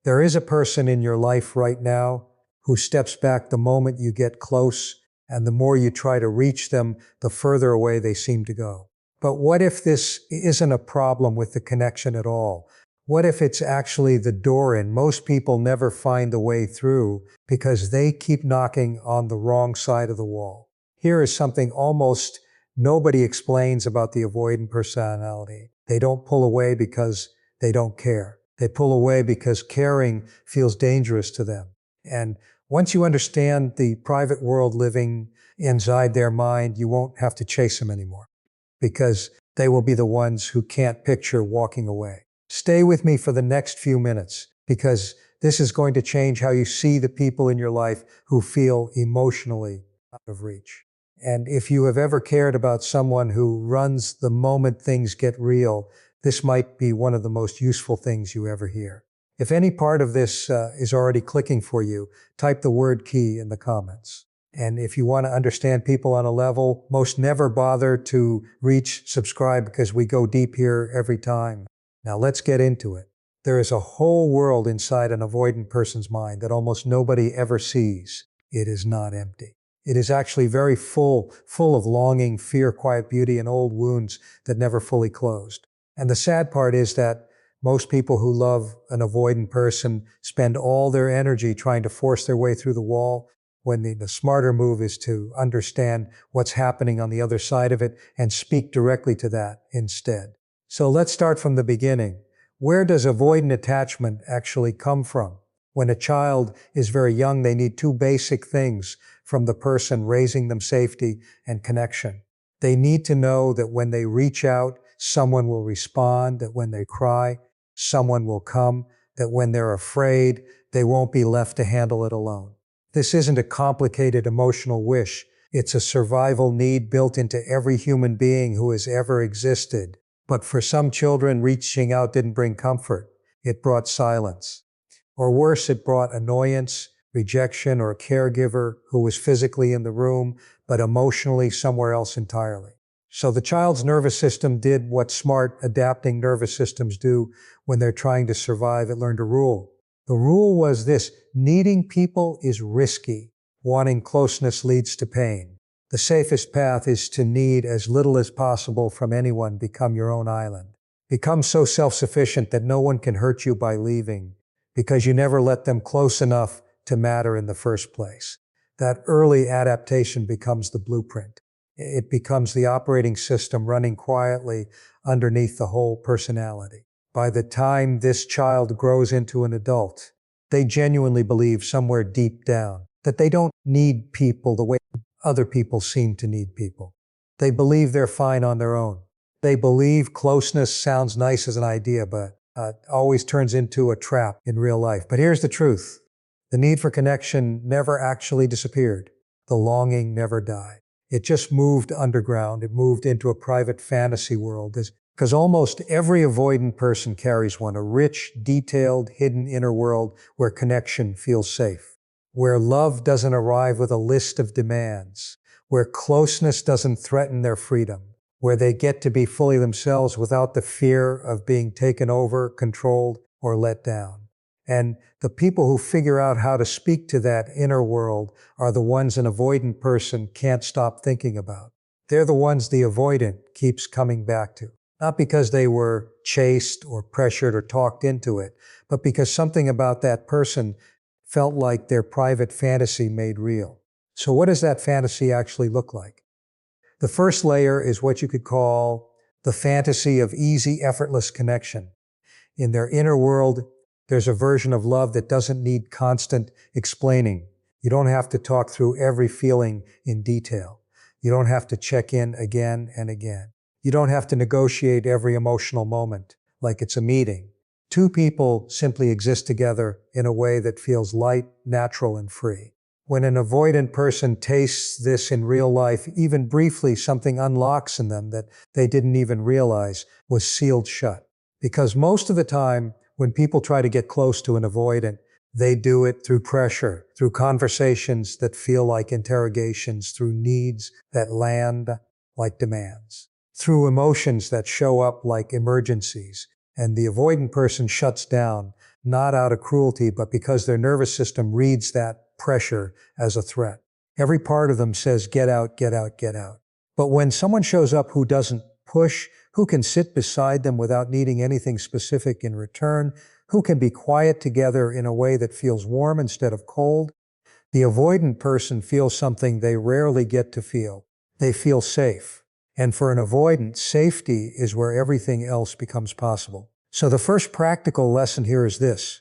There is a person in your life right now who steps back the moment you get close, and the more you try to reach them, the further away they seem to go. But what if this isn't a problem with the connection at all? What if it's actually the door in? Most people never find the way through because they keep knocking on the wrong side of the wall. Here is something almost nobody explains about the avoidant personality. They don't pull away because they don't care. They pull away because caring feels dangerous to them. And once you understand the private world living inside their mind, you won't have to chase them anymore, because they will be the ones who can't picture walking away. Stay with me for the next few minutes, because this is going to change how you see the people in your life who feel emotionally out of reach. And if you have ever cared about someone who runs the moment things get real, this might be one of the most useful things you ever hear. If any part of this is already clicking for you, type the word key in the comments. And if you want to understand people on a level most never bother to reach subscribe, because we go deep here every time. Now let's get into it. There is a whole world inside an avoidant person's mind that almost nobody ever sees. It is not empty. It is actually very full of longing, fear, quiet beauty, and old wounds that never fully closed. And the sad part is that most people who love an avoidant person spend all their energy trying to force their way through the wall, when the smarter move is to understand what's happening on the other side of it and speak directly to that instead. So let's start from the beginning. Where does avoidant attachment actually come from? When a child is very young, they need two basic things from the person raising them: safety and connection. They need to know that when they reach out, someone will respond, that when they cry, someone will come, that when they're afraid, they won't be left to handle it alone. This isn't a complicated emotional wish. It's a survival need built into every human being who has ever existed. But for some children, reaching out didn't bring comfort. It brought silence. Or worse, it brought annoyance, rejection, or a caregiver who was physically in the room, but emotionally somewhere else entirely. So the child's nervous system did what smart, adapting nervous systems do when they're trying to survive. It learned a rule. The rule was this: needing people is risky. Wanting closeness leads to pain. The safest path is to need as little as possible from anyone. Become your own island. Become so self-sufficient that no one can hurt you by leaving, because you never let them close enough to matter in the first place. That early adaptation becomes the blueprint. It becomes the operating system running quietly underneath the whole personality. By the time this child grows into an adult, they genuinely believe somewhere deep down that they don't need people the way other people seem to need people. They believe they're fine on their own. They believe closeness sounds nice as an idea, but always turns into a trap in real life. But here's the truth. The need for connection never actually disappeared. The longing never died. It just moved underground. It moved into a private fantasy world, because almost every avoidant person carries one: a rich, detailed, hidden inner world where connection feels safe, where love doesn't arrive with a list of demands, where closeness doesn't threaten their freedom, where they get to be fully themselves without the fear of being taken over, controlled, or let down. And the people who figure out how to speak to that inner world are the ones an avoidant person can't stop thinking about. They're the ones the avoidant keeps coming back to. Not because they were chased or pressured or talked into it, but because something about that person felt like their private fantasy made real. So what does that fantasy actually look like? The first layer is what you could call the fantasy of easy, effortless connection. In their inner world, there's a version of love that doesn't need constant explaining. You don't have to talk through every feeling in detail. You don't have to check in again and again. You don't have to negotiate every emotional moment like it's a meeting. Two people simply exist together in a way that feels light, natural, and free. When an avoidant person tastes this in real life, even briefly, something unlocks in them that they didn't even realize was sealed shut. Because most of the time, when people try to get close to an avoidant, they do it through pressure, through conversations that feel like interrogations, through needs that land like demands, through emotions that show up like emergencies. And the avoidant person shuts down, not out of cruelty, but because their nervous system reads that pressure as a threat. Every part of them says, get out, get out, get out. But when someone shows up who doesn't push, who can sit beside them without needing anything specific in return, who can be quiet together in a way that feels warm instead of cold, the avoidant person feels something they rarely get to feel. They feel safe. And for an avoidant, safety is where everything else becomes possible. So the first practical lesson here is this.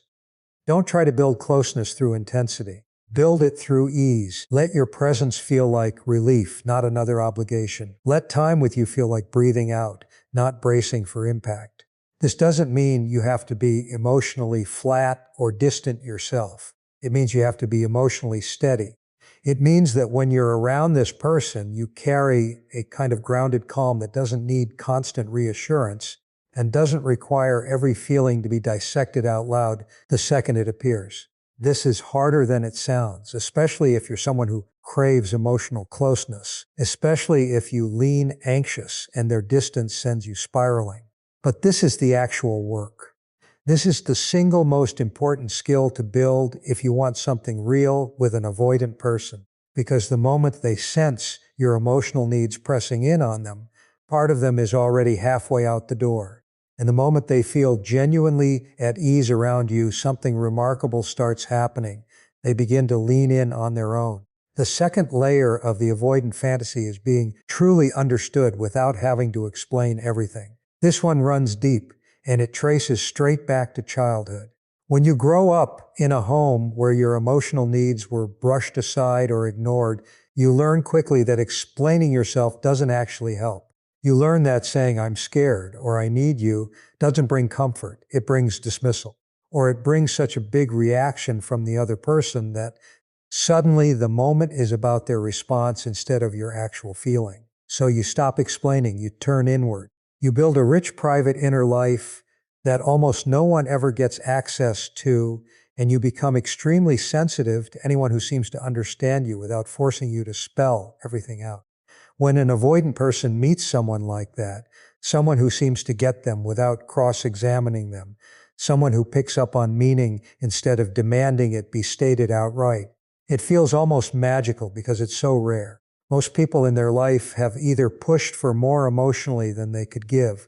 Don't try to build closeness through intensity. Build it through ease. Let your presence feel like relief, not another obligation. Let time with you feel like breathing out, not bracing for impact. This doesn't mean you have to be emotionally flat or distant yourself. It means you have to be emotionally steady. It means that when you're around this person, you carry a kind of grounded calm that doesn't need constant reassurance and doesn't require every feeling to be dissected out loud the second it appears. This is harder than it sounds, especially if you're someone who craves emotional closeness, especially if you lean anxious and their distance sends you spiraling. But this is the actual work. This is the single most important skill to build if you want something real with an avoidant person, because the moment they sense your emotional needs pressing in on them, part of them is already halfway out the door. And the moment they feel genuinely at ease around you, something remarkable starts happening. They begin to lean in on their own. The second layer of the avoidant fantasy is being truly understood without having to explain everything. This one runs deep, and it traces straight back to childhood. When you grow up in a home where your emotional needs were brushed aside or ignored, you learn quickly that explaining yourself doesn't actually help. You learn that saying, I'm scared, or I need you, doesn't bring comfort. It brings dismissal. Or it brings such a big reaction from the other person that suddenly the moment is about their response instead of your actual feeling. So you stop explaining, you turn inward. You build a rich private inner life that almost no one ever gets access to, and you become extremely sensitive to anyone who seems to understand you without forcing you to spell everything out. When an avoidant person meets someone like that, someone who seems to get them without cross-examining them, someone who picks up on meaning instead of demanding it be stated outright, it feels almost magical because it's so rare. Most people in their life have either pushed for more emotionally than they could give,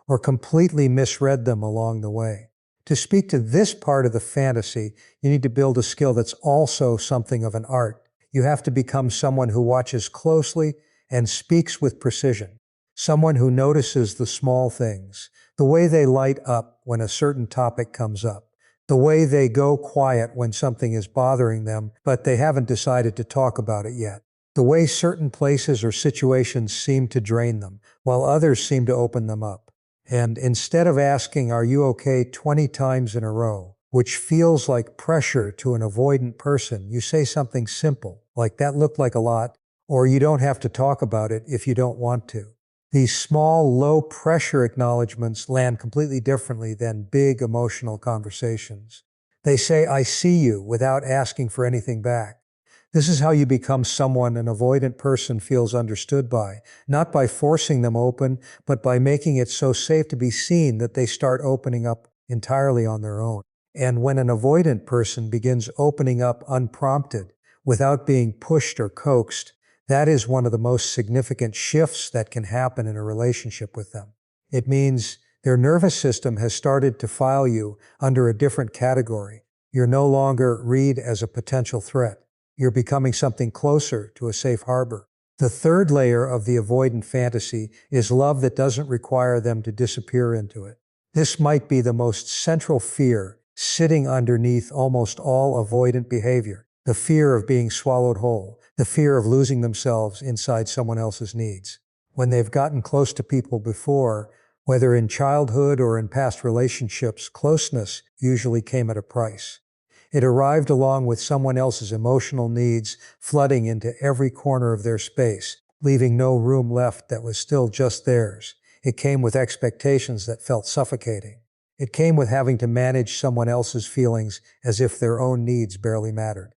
or completely misread them along the way. To speak to this part of the fantasy, you need to build a skill that's also something of an art. You have to become someone who watches closely and speaks with precision. Someone who notices the small things, the way they light up when a certain topic comes up, the way they go quiet when something is bothering them, but they haven't decided to talk about it yet. The way certain places or situations seem to drain them, while others seem to open them up. And instead of asking, are you okay 20 times in a row, which feels like pressure to an avoidant person, you say something simple, like that looked like a lot, or you don't have to talk about it if you don't want to. These small, low-pressure acknowledgments land completely differently than big emotional conversations. They say, I see you, without asking for anything back. This is how you become someone an avoidant person feels understood by, not by forcing them open, but by making it so safe to be seen that they start opening up entirely on their own. And when an avoidant person begins opening up unprompted, without being pushed or coaxed, that is one of the most significant shifts that can happen in a relationship with them. It means their nervous system has started to file you under a different category. You're no longer read as a potential threat. You're becoming something closer to a safe harbor. The third layer of the avoidant fantasy is love that doesn't require them to disappear into it. This might be the most central fear sitting underneath almost all avoidant behavior. The fear of being swallowed whole, the fear of losing themselves inside someone else's needs. When they've gotten close to people before, whether in childhood or in past relationships, closeness usually came at a price. It arrived along with someone else's emotional needs flooding into every corner of their space, leaving no room left that was still just theirs. It came with expectations that felt suffocating. It came with having to manage someone else's feelings as if their own needs barely mattered.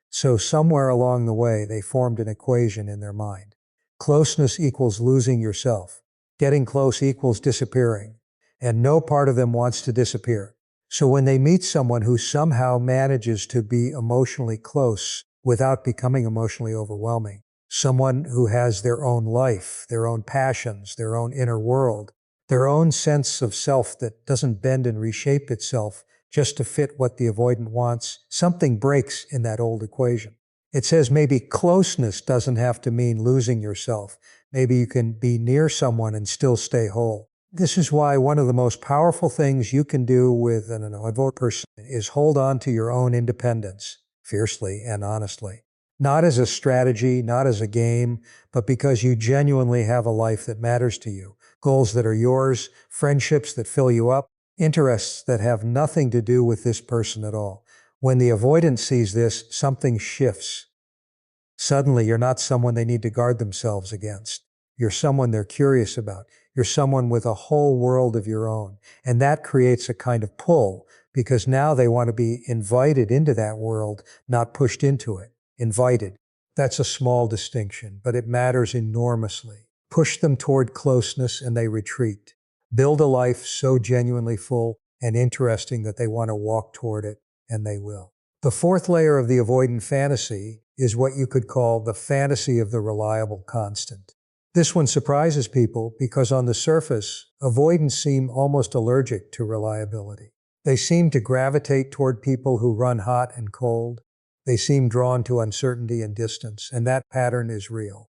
So somewhere along the way, they formed an equation in their mind. Closeness equals losing yourself. Getting close equals disappearing. And no part of them wants to disappear. So when they meet someone who somehow manages to be emotionally close without becoming emotionally overwhelming, someone who has their own life, their own passions, their own inner world, their own sense of self that doesn't bend and reshape itself just to fit what the avoidant wants, something breaks in that old equation. It says maybe closeness doesn't have to mean losing yourself. Maybe you can be near someone and still stay whole. This is why one of the most powerful things you can do with an avoidant person is hold on to your own independence, fiercely and honestly. Not as a strategy, not as a game, but because you genuinely have a life that matters to you, goals that are yours, friendships that fill you up, interests that have nothing to do with this person at all. When the avoidant sees this, something shifts. Suddenly, you're not someone they need to guard themselves against. You're someone they're curious about. You're someone with a whole world of your own. And that creates a kind of pull, because now they want to be invited into that world, not pushed into it. Invited. That's a small distinction, but it matters enormously. Push them toward closeness and they retreat. Build a life so genuinely full and interesting that they want to walk toward it, and they will. The fourth layer of the avoidant fantasy is what you could call the fantasy of the reliable constant. This one surprises people because on the surface, avoidants seem almost allergic to reliability. They seem to gravitate toward people who run hot and cold. They seem drawn to uncertainty and distance, and that pattern is real.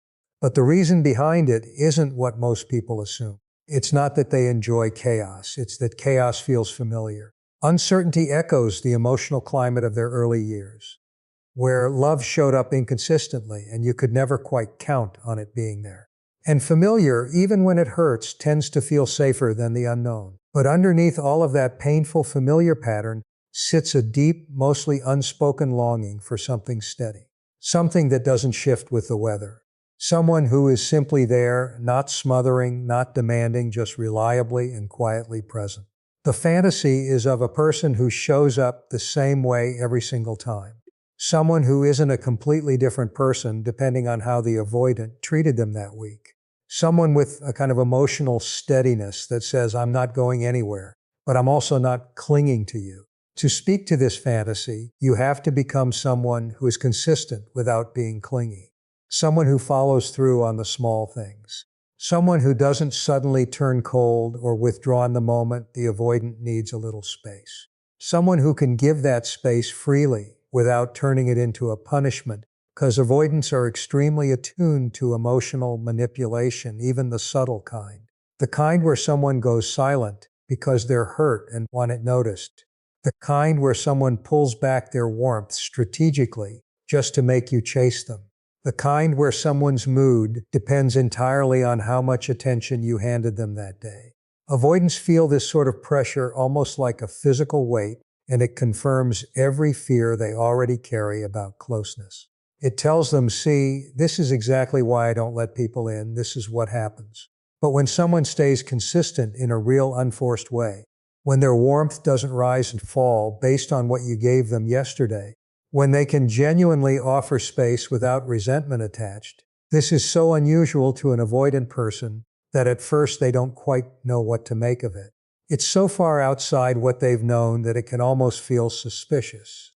But the reason behind it isn't what most people assume. It's not that they enjoy chaos, it's that chaos feels familiar. Uncertainty echoes the emotional climate of their early years, where love showed up inconsistently and you could never quite count on it being there. And familiar, even when it hurts, tends to feel safer than the unknown. But underneath all of that painful familiar pattern sits a deep, mostly unspoken longing for something steady, something that doesn't shift with the weather. Someone who is simply there, not smothering, not demanding, just reliably and quietly present. The fantasy is of a person who shows up the same way every single time. Someone who isn't a completely different person depending on how the avoidant treated them that week. Someone with a kind of emotional steadiness that says, I'm not going anywhere, but I'm also not clinging to you. To speak to this fantasy, you have to become someone who is consistent without being clingy. Someone who follows through on the small things. Someone who doesn't suddenly turn cold or withdraw in the moment the avoidant needs a little space. Someone who can give that space freely without turning it into a punishment, because avoidants are extremely attuned to emotional manipulation, even the subtle kind. The kind where someone goes silent because they're hurt and want it noticed. The kind where someone pulls back their warmth strategically just to make you chase them. The kind where someone's mood depends entirely on how much attention you handed them that day. Avoidants feel this sort of pressure almost like a physical weight, and it confirms every fear they already carry about closeness. It tells them, see, this is exactly why I don't let people in, this is what happens. But when someone stays consistent in a real unforced way, when their warmth doesn't rise and fall based on what you gave them yesterday, when they can genuinely offer space without resentment attached, this is so unusual to an avoidant person that at first they don't quite know what to make of it. It's so far outside what they've known that it can almost feel suspicious,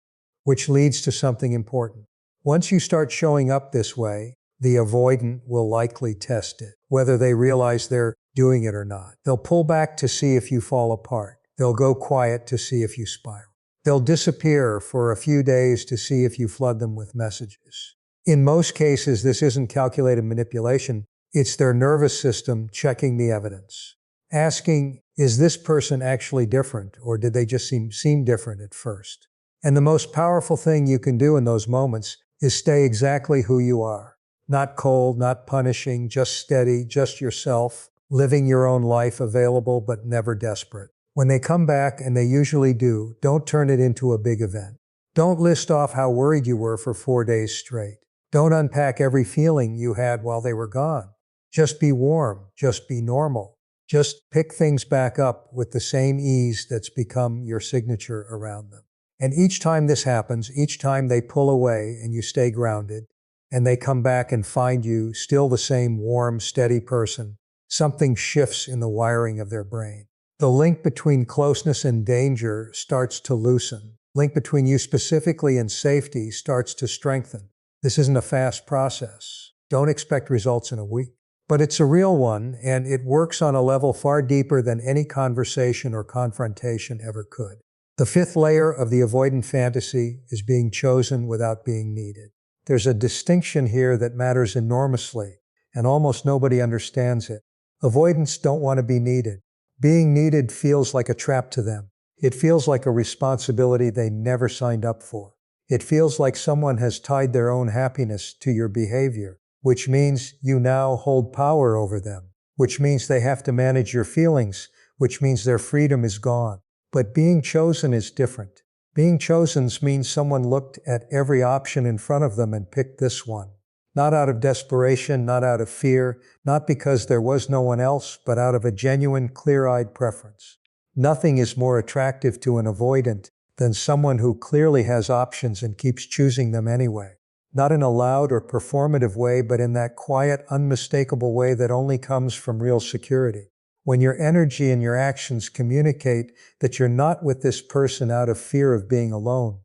which leads to something important. Once you start showing up this way, the avoidant will likely test it, whether they realize they're doing it or not. They'll pull back to see if you fall apart. They'll go quiet to see if you spiral. They'll disappear for a few days to see if you flood them with messages. In most cases, this isn't calculated manipulation. It's their nervous system checking the evidence, asking, is this person actually different, or did they just seem different at first? And the most powerful thing you can do in those moments is stay exactly who you are. Not cold, not punishing, just steady, just yourself, living your own life, available but never desperate. When they come back, and they usually do, don't turn it into a big event. Don't list off how worried you were for 4 days straight. Don't unpack every feeling you had while they were gone. Just be warm, just be normal. Just pick things back up with the same ease that's become your signature around them. And each time this happens, each time they pull away and you stay grounded, and they come back and find you still the same warm, steady person, something shifts in the wiring of their brain. The link between closeness and danger starts to loosen. Link between you specifically and safety starts to strengthen. This isn't a fast process. Don't expect results in a week. But it's a real one, and it works on a level far deeper than any conversation or confrontation ever could. The fifth layer of the avoidant fantasy is being chosen without being needed. There's a distinction here that matters enormously, and almost nobody understands it. Avoidants don't want to be needed. Being needed feels like a trap to them. It feels like a responsibility they never signed up for. It feels like someone has tied their own happiness to your behavior, which means you now hold power over them, which means they have to manage your feelings, which means their freedom is gone. But being chosen is different. Being chosen means someone looked at every option in front of them and picked this one. Not out of desperation, not out of fear, not because there was no one else, but out of a genuine, clear-eyed preference. Nothing is more attractive to an avoidant than someone who clearly has options and keeps choosing them anyway. Not in a loud or performative way, but in that quiet, unmistakable way that only comes from real security. When your energy and your actions communicate that you're not with this person out of fear of being alone,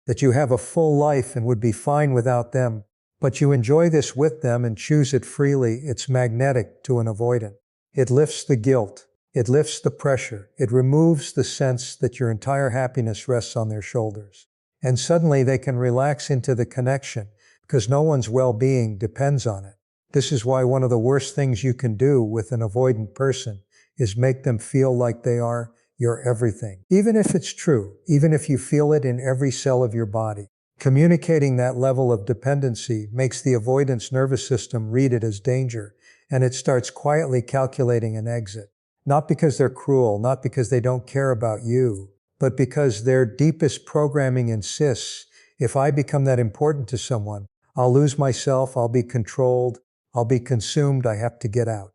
that you have a full life and would be fine without them, but you enjoy this with them and choose it freely, it's magnetic to an avoidant. It lifts the guilt. It lifts the pressure. It removes the sense that your entire happiness rests on their shoulders. And suddenly they can relax into the connection because no one's well-being depends on it. This is why one of the worst things you can do with an avoidant person is make them feel like they are your everything. Even if it's true, even if you feel it in every cell of your body. Communicating that level of dependency makes the avoidance nervous system read it as danger, and it starts quietly calculating an exit. Not because they're cruel, not because they don't care about you, but because their deepest programming insists, if I become that important to someone, I'll lose myself, I'll be controlled, I'll be consumed, I have to get out.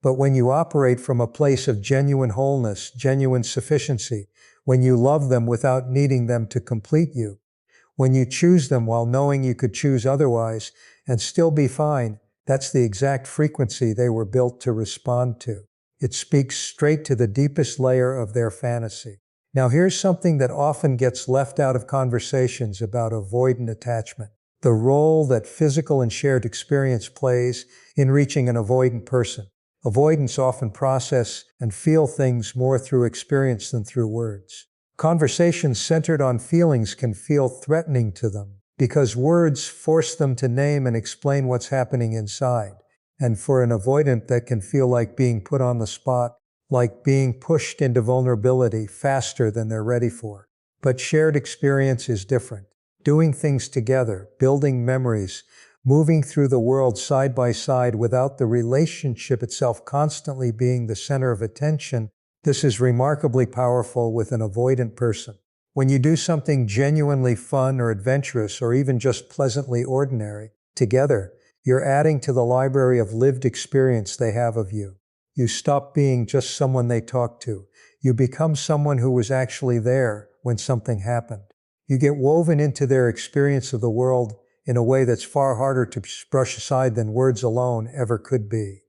But when you operate from a place of genuine wholeness, genuine sufficiency, when you love them without needing them to complete you, when you choose them while knowing you could choose otherwise and still be fine, that's the exact frequency they were built to respond to. It speaks straight to the deepest layer of their fantasy. Now here's something that often gets left out of conversations about avoidant attachment. The role that physical and shared experience plays in reaching an avoidant person. Avoidants often process and feel things more through experience than through words. Conversations centered on feelings can feel threatening to them because words force them to name and explain what's happening inside. And for an avoidant, that can feel like being put on the spot, like being pushed into vulnerability faster than they're ready for. But shared experience is different. Doing things together, building memories, moving through the world side by side without the relationship itself constantly being the center of attention, this is remarkably powerful with an avoidant person. When you do something genuinely fun or adventurous or even just pleasantly ordinary together, you're adding to the library of lived experience they have of you. You stop being just someone they talk to. You become someone who was actually there when something happened. You get woven into their experience of the world in a way that's far harder to brush aside than words alone ever could be.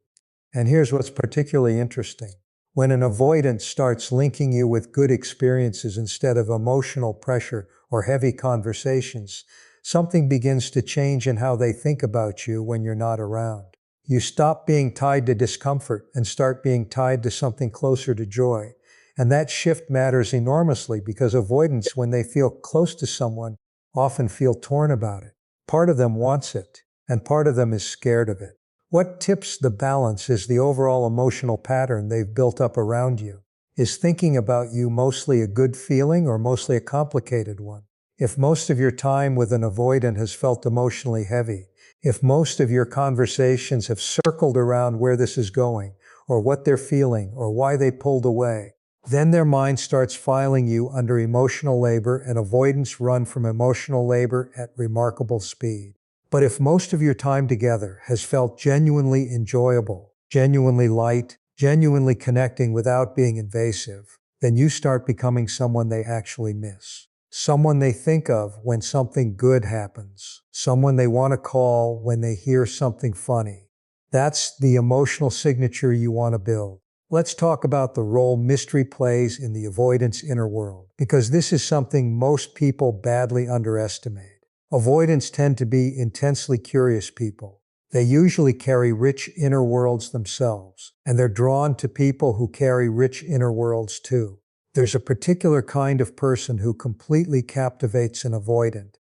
And here's what's particularly interesting. When an avoidant starts linking you with good experiences instead of emotional pressure or heavy conversations, something begins to change in how they think about you when you're not around. You stop being tied to discomfort and start being tied to something closer to joy. And that shift matters enormously because avoidants, when they feel close to someone, often feel torn about it. Part of them wants it, and part of them is scared of it. What tips the balance is the overall emotional pattern they've built up around you. Is thinking about you mostly a good feeling or mostly a complicated one? If most of your time with an avoidant has felt emotionally heavy, if most of your conversations have circled around where this is going, or what they're feeling, or why they pulled away, then their mind starts filing you under emotional labor, and avoidants run from emotional labor at remarkable speed. But if most of your time together has felt genuinely enjoyable, genuinely light, genuinely connecting without being invasive, then you start becoming someone they actually miss. Someone they think of when something good happens. Someone they want to call when they hear something funny. That's the emotional signature you want to build. Let's talk about the role mystery plays in the avoidance inner world, because this is something most people badly underestimate. Avoidants tend to be intensely curious people. They usually carry rich inner worlds themselves, and they're drawn to people who carry rich inner worlds too. There's a particular kind of person who completely captivates an avoidant,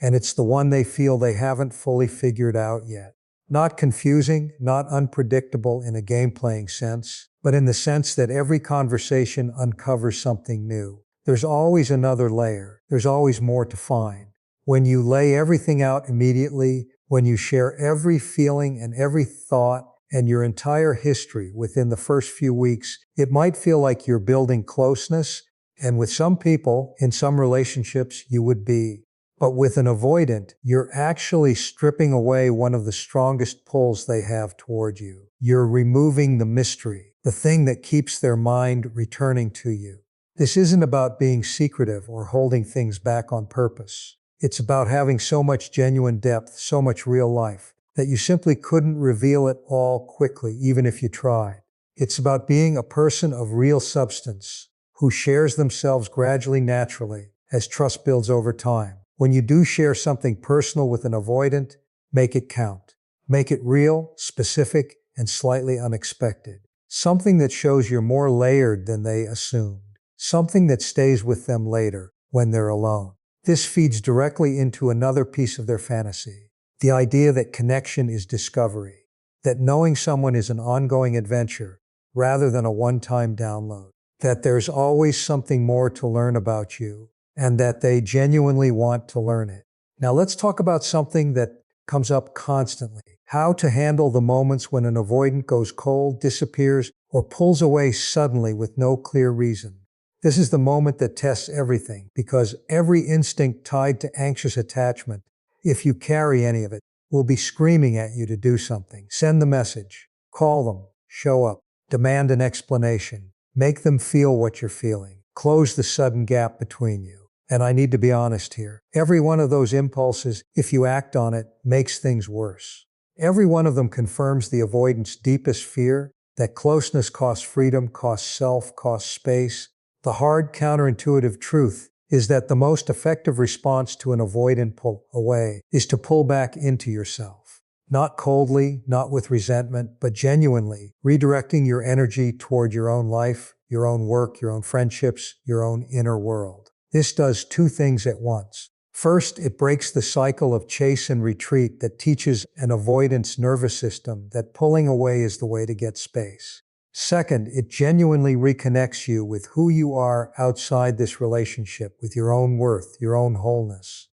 and it's the one they feel they haven't fully figured out yet. Not confusing, not unpredictable in a game-playing sense, but in the sense that every conversation uncovers something new. There's always another layer. There's always more to find. When you lay everything out immediately, when you share every feeling and every thought and your entire history within the first few weeks, it might feel like you're building closeness, and with some people, in some relationships, you would be. But with an avoidant, you're actually stripping away one of the strongest pulls they have toward you. You're removing the mystery, the thing that keeps their mind returning to you. This isn't about being secretive or holding things back on purpose. It's about having so much genuine depth, so much real life, that you simply couldn't reveal it all quickly, even if you tried. It's about being a person of real substance, who shares themselves gradually, naturally, as trust builds over time. When you do share something personal with an avoidant, make it count. Make it real, specific, and slightly unexpected. Something that shows you're more layered than they assumed. Something that stays with them later, when they're alone. This feeds directly into another piece of their fantasy. The idea that connection is discovery. That knowing someone is an ongoing adventure, rather than a one-time download. That there's always something more to learn about you, and that they genuinely want to learn it. Now let's talk about something that comes up constantly. How to handle the moments when an avoidant goes cold, disappears, or pulls away suddenly with no clear reason. This is the moment that tests everything, because every instinct tied to anxious attachment, if you carry any of it, will be screaming at you to do something. Send the message. Call them. Show up. Demand an explanation. Make them feel what you're feeling. Close the sudden gap between you. And I need to be honest here. Every one of those impulses, if you act on it, makes things worse. Every one of them confirms the avoidant's deepest fear, that closeness costs freedom, costs self, costs space. The hard, counterintuitive truth is that the most effective response to an avoidant pull away is to pull back into yourself. Not coldly, not with resentment, but genuinely, redirecting your energy toward your own life, your own work, your own friendships, your own inner world. This does two things at once. First, it breaks the cycle of chase and retreat that teaches an avoidance nervous system that pulling away is the way to get space. Second, it genuinely reconnects you with who you are outside this relationship, with your own worth, your own wholeness.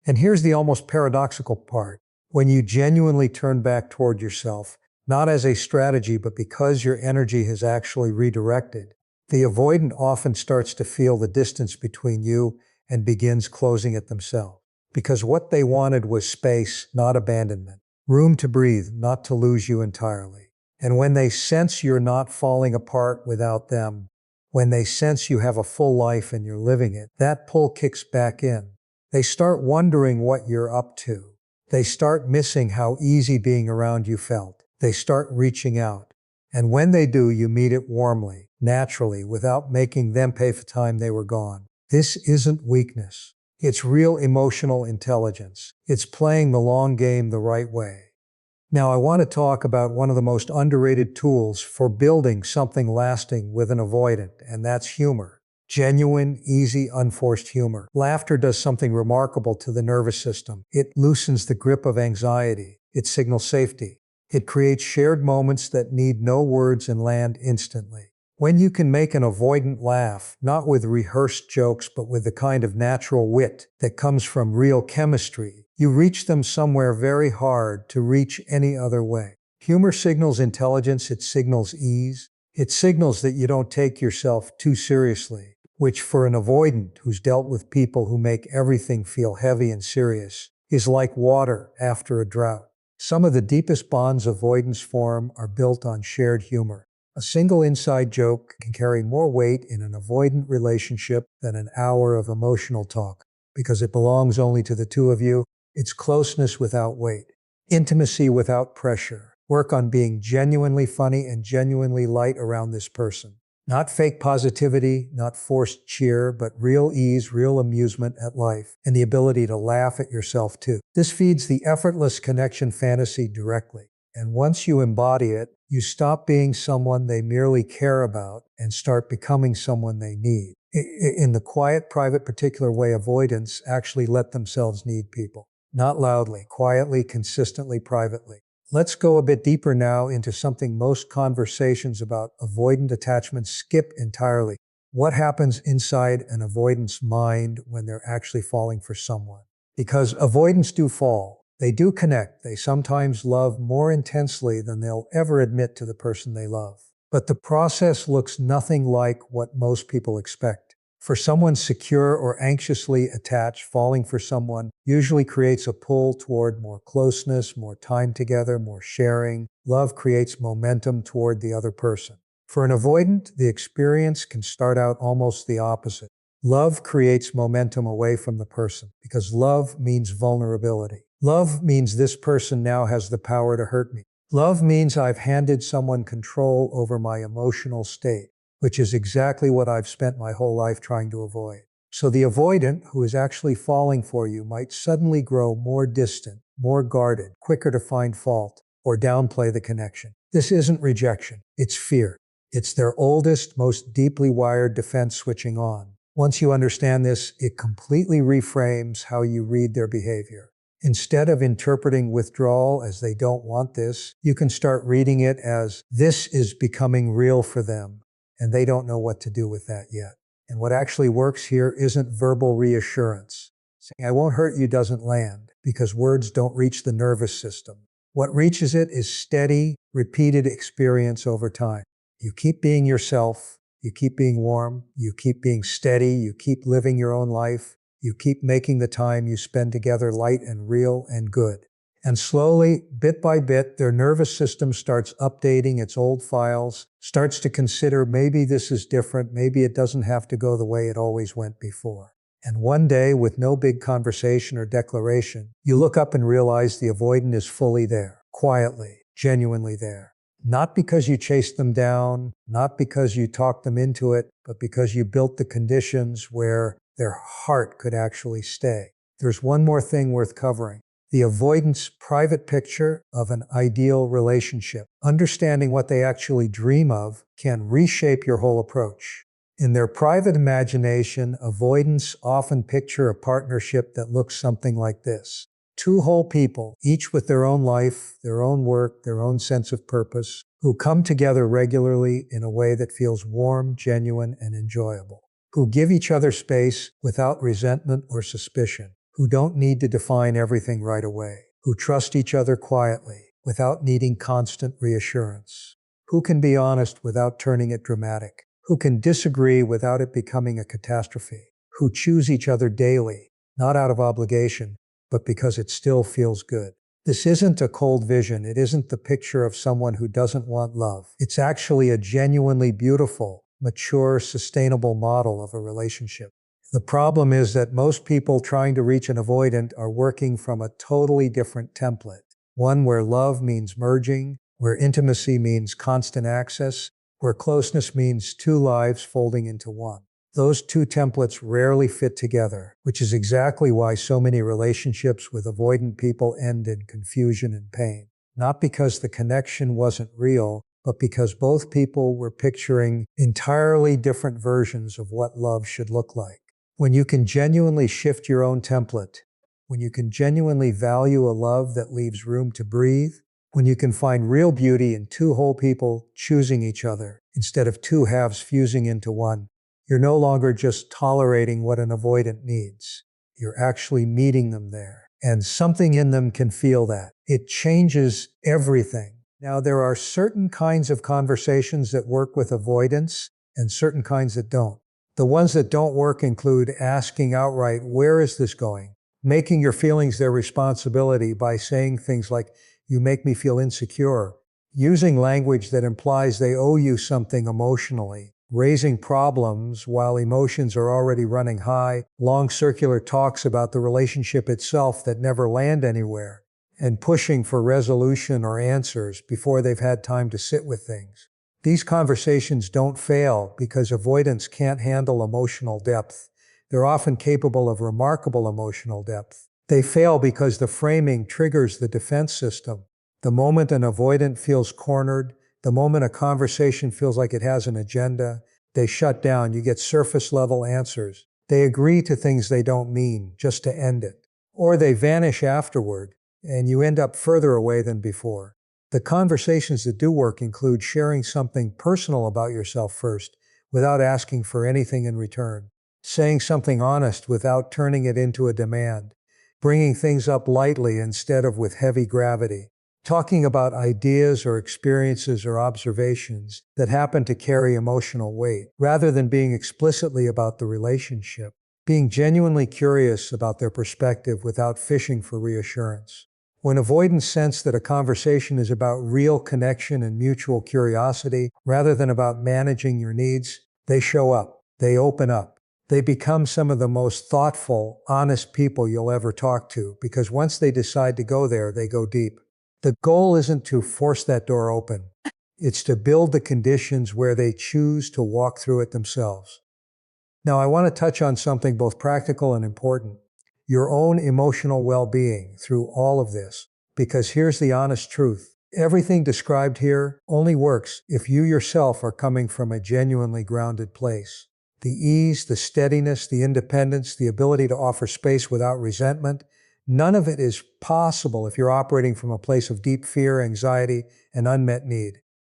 And here's the almost paradoxical part. When you genuinely turn back toward yourself, not as a strategy, but because your energy has actually redirected, the avoidant often starts to feel the distance between you and begins closing it themselves. Because what they wanted was space, not abandonment. Room to breathe, not to lose you entirely. And when they sense you're not falling apart without them, when they sense you have a full life and you're living it, that pull kicks back in. They start wondering what you're up to. They start missing how easy being around you felt. They start reaching out. And when they do, you meet it warmly, naturally, without making them pay for time they were gone. This isn't weakness. It's real emotional intelligence. It's playing the long game the right way. Now, I want to talk about one of the most underrated tools for building something lasting with an avoidant, and that's humor. Genuine, easy, unforced humor. Laughter does something remarkable to the nervous system. It loosens the grip of anxiety. It signals safety. It creates shared moments that need no words and land instantly. When you can make an avoidant laugh, not with rehearsed jokes, but with the kind of natural wit that comes from real chemistry, you reach them somewhere very hard to reach any other way. Humor signals intelligence, it signals ease, it signals that you don't take yourself too seriously, which for an avoidant who's dealt with people who make everything feel heavy and serious is like water after a drought. Some of the deepest bonds avoidants form are built on shared humor. A single inside joke can carry more weight in an avoidant relationship than an hour of emotional talk, because it belongs only to the two of you. It's closeness without weight, intimacy without pressure. Work on being genuinely funny and genuinely light around this person. Not fake positivity, not forced cheer, but real ease, real amusement at life, and the ability to laugh at yourself too. This feeds the effortless connection fantasy directly. And once you embody it, you stop being someone they merely care about and start becoming someone they need. In the quiet, private, particular way, avoidants actually let themselves need people. Not loudly, quietly, consistently, privately. Let's go a bit deeper now into something most conversations about avoidant attachment skip entirely. What happens inside an avoidant's mind when they're actually falling for someone? Because avoidants do fall. They do connect. They sometimes love more intensely than they'll ever admit to the person they love. But the process looks nothing like what most people expect. For someone secure or anxiously attached, falling for someone usually creates a pull toward more closeness, more time together, more sharing. Love creates momentum toward the other person. For an avoidant, the experience can start out almost the opposite. Love creates momentum away from the person because love means vulnerability. Love means this person now has the power to hurt me. Love means I've handed someone control over my emotional state, which is exactly what I've spent my whole life trying to avoid. So the avoidant who is actually falling for you might suddenly grow more distant, more guarded, quicker to find fault, or downplay the connection. This isn't rejection, it's fear. It's their oldest, most deeply wired defense switching on. Once you understand this, it completely reframes how you read their behavior. Instead of interpreting withdrawal as they don't want this, you can start reading it as this is becoming real for them, and they don't know what to do with that yet. And what actually works here isn't verbal reassurance. Saying, I won't hurt you doesn't land, because words don't reach the nervous system. What reaches it is steady, repeated experience over time. You keep being yourself, you keep being warm, you keep being steady, you keep living your own life, you keep making the time you spend together light and real and good. And slowly, bit by bit, their nervous system starts updating its old files, starts to consider maybe this is different, maybe it doesn't have to go the way it always went before. And one day, with no big conversation or declaration, you look up and realize the avoidant is fully there, quietly, genuinely there. Not because you chased them down, not because you talked them into it, but because you built the conditions where their heart could actually stay. There's one more thing worth covering. The avoidant's private picture of an ideal relationship. Understanding what they actually dream of can reshape your whole approach. In their private imagination, avoidants often picture a partnership that looks something like this. Two whole people, each with their own life, their own work, their own sense of purpose, who come together regularly in a way that feels warm, genuine, and enjoyable. Who give each other space without resentment or suspicion. Who don't need to define everything right away. Who trust each other quietly without needing constant reassurance. Who can be honest without turning it dramatic. Who can disagree without it becoming a catastrophe. Who choose each other daily, not out of obligation, but because it still feels good. This isn't a cold vision. It isn't the picture of someone who doesn't want love. It's actually a genuinely beautiful, mature, sustainable model of a relationship. The problem is that most people trying to reach an avoidant are working from a totally different template. One where love means merging, where intimacy means constant access, where closeness means two lives folding into one. Those two templates rarely fit together, which is exactly why so many relationships with avoidant people end in confusion and pain. Not because the connection wasn't real, but because both people were picturing entirely different versions of what love should look like. When you can genuinely shift your own template, when you can genuinely value a love that leaves room to breathe, when you can find real beauty in two whole people choosing each other instead of two halves fusing into one, you're no longer just tolerating what an avoidant needs. You're actually meeting them there. And something in them can feel that. It changes everything. Now, there are certain kinds of conversations that work with avoidance and certain kinds that don't. The ones that don't work include asking outright, where is this going? Making your feelings their responsibility by saying things like, you make me feel insecure. Using language that implies they owe you something emotionally. Raising problems while emotions are already running high. Long circular talks about the relationship itself that never land anywhere. and pushing for resolution or answers before they've had time to sit with things. These conversations don't fail because avoidants can't handle emotional depth. They're often capable of remarkable emotional depth. They fail because the framing triggers the defense system. The moment an avoidant feels cornered, the moment a conversation feels like it has an agenda, they shut down. You get surface-level answers. They agree to things they don't mean, just to end it. Or they vanish afterward, and you end up further away than before. The conversations that do work include sharing something personal about yourself first, without asking for anything in return. Saying something honest without turning it into a demand. Bringing things up lightly instead of with heavy gravity. Talking about ideas or experiences or observations that happen to carry emotional weight, rather than being explicitly about the relationship. Being genuinely curious about their perspective without fishing for reassurance. When avoidants sense that a conversation is about real connection and mutual curiosity, rather than about managing your needs, they show up, they open up. They become some of the most thoughtful, honest people you'll ever talk to, because once they decide to go there, they go deep. The goal isn't to force that door open. It's to build the conditions where they choose to walk through it themselves. Now, I want to touch on something both practical and important. Your own emotional well-being through all of this. Because here's the honest truth. Everything described here only works if you yourself are coming from a genuinely grounded place. The ease, the steadiness, the independence, the ability to offer space without resentment, none of it is possible if you're operating from a place of deep fear, anxiety, and unmet need.